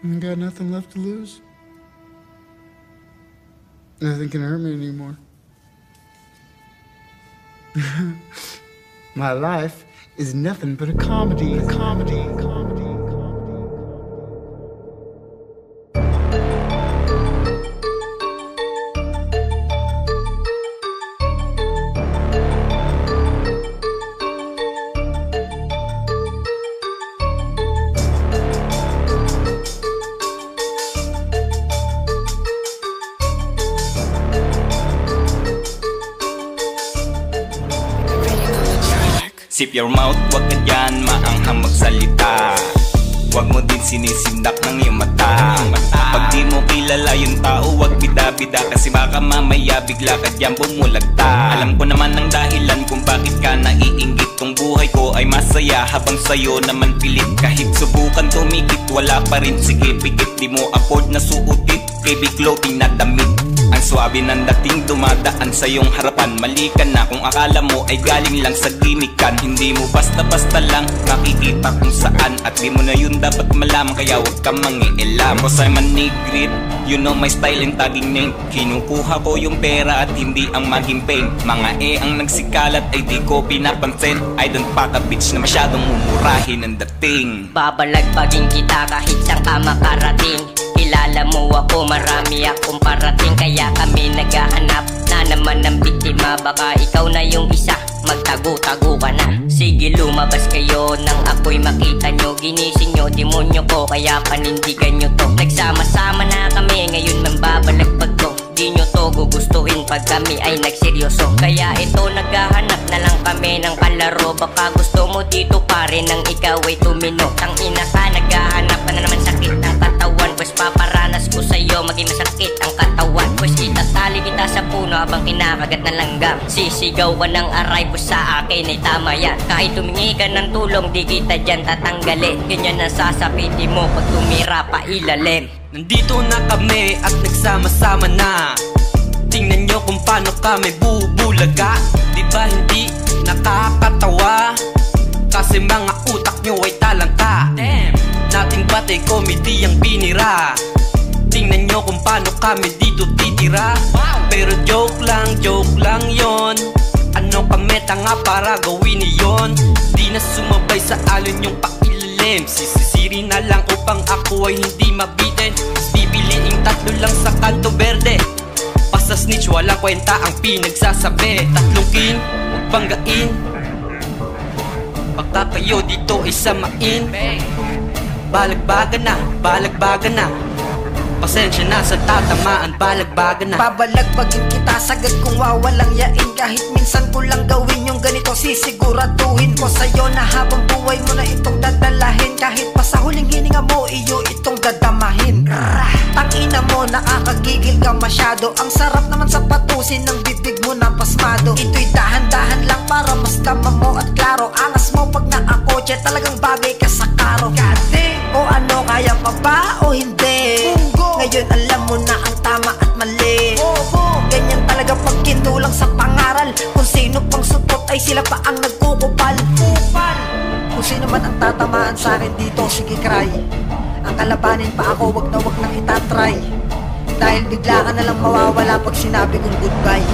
I got nothing left to lose. Nothing can hurt me anymore. My life is nothing but a comedy, a comedy, a comedy. Sip your mouth, wag ka dyan maanghang magsalita. Wag mo din sinisindak ng iyong mata. Pag di mo kilala yung tao, wag bida-bida, kasi baka mamaya bigla ka dyan bumulagta. Alam ko naman ang dahilan kung bakit ka naiinggit. Tong buhay ko ay masaya habang sayo naman pilit. Kahit subukan tumikit, wala pa rin, sige pikit. Di mo afford na suotin, baby clothing na damit. Ang swabe ng dating dumadaan sa iyong harapan. Mali ka na kung akala mo ay galing lang sa gimikan. Hindi mo basta-basta lang nakikita kung saan, at di mo na yun dapat malaman, kaya wag kang mangiilam. Cause I'm a nigrit, you know my style and tagging name. Kinukuha ko yung pera at hindi ang maging pain. Mga ang nagsikalat ay di ko pinapansin. I don't pack a bitch na masyadong mumurahin ang dating. Babalagbagin kita kahit saan ka makarating. Kilala mo ako, marami akong parating. Kaya kami naghahanap na naman ng biktima. Baka ikaw na yung isa, magtago-tago ka na. Sige lumabas kayo nang ako'y makita nyo. Ginising nyo, demonyo ko, kaya panindigan nyo to. Nagsama-sama na kami, ngayon mambabalagbag to. Di nyo to gugustuhin pag kami ay nagseryoso. Kaya ito naghahanap na lang kami ng kalaro. Baka gusto mo dito pa rin nang ikaw ay tumino. Tangina ka, naghahanap ka na naman sakit ng katawan. Pues paparanas ko sa'yo maging masakit ang katawan. Pues itatali kita sa puno habang kinakagat na langgam. Sisigaw ka ng aray, pues sa akin ay tama yan. Kahit tumingi ka ng tulong, di kita dyan tatanggalin. Ganyan ang sasapiti mo pag tumira pa ilalim. Nandito na kami at nagsama-sama na. Tingnan nyo kung paano kami bubulaga. Di ba hindi nakakatawa? Kasi mga utak nyo ay talangka. Nating batay comedy ang binira. Tingnan nyo kung paano kami dito titira. Pero joke lang yon. Ano kami tanga para gawin niyon? Di na sumabay sa alon yung pailalim. Sisisiri na lang upang ako ay hindi mabitin. Bibiliing tatlo lang sa kanto berde. Basta snitch, walang kwenta ang pinagsasabi. Tatlong king, huwag banggain. Pagka kayo dito ay samain. Balagbaga na. Pasensya na sa tatamaan, balagbaga na. Babalagbagin kita sagad kung wawalang yain. Kahit minsan ko lang gawin yung ganito, sisiguraduhin ko sa'yo na habang buhay mo na itong dadalahin. Kahit pa sa huling hininga mo, iyo itong dadamahin. Tangina mo, nakakagigil ka masyado. Ang sarap naman sa patusin ng bibig mo na pasmado. Ito'y dahan-dahan lang para mas tama mo at klaro. Angas mo pag naakotse, talagang bagay ka sa karo. O ano, kaya pa ba o hindi? Ngayon alam mo na ang tama at mali. Ganyan talaga pag kinulang sa pangaral. Kung sino pang supot ay sila pa ang nagkukupal. Kung sino man ang tatamaan sa akin dito, sige cry. Ang kalabanin pa ako, wag na wag nang itatry. Dahil bigla ka na lang mawawala pag sinabi kong goodbye.